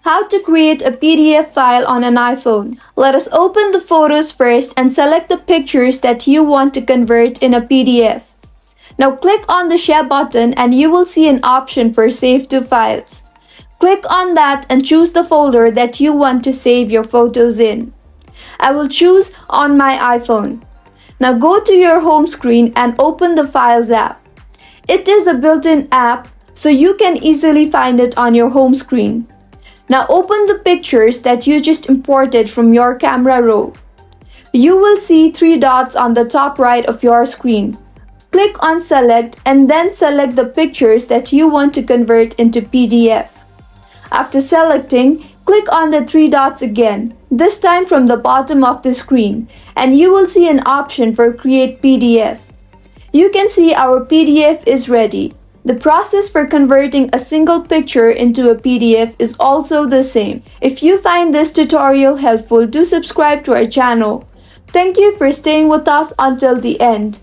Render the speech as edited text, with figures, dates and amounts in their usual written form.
How to create a PDF file on an iPhone. Let us open the photos first and select the pictures that you want to convert in a PDF. Now click on the Share button and you will see an option for Save to Files. Click on that and choose the folder that you want to save your photos in. I will choose on my iPhone. Now go to your home screen and open the Files app. It is a built-in app, so you can easily find it on your home screen. Now open the pictures that you just imported from your camera roll. You will see 3 dots on the top right of your screen. Click on Select and then select the pictures that you want to convert into PDF. After selecting, click on the 3 dots again, this time from the bottom of the screen, and you will see an option for Create PDF. You can see our PDF is ready. The process for converting a single picture into a PDF is also the same. If you find this tutorial helpful, do subscribe to our channel. Thank you for staying with us until the end.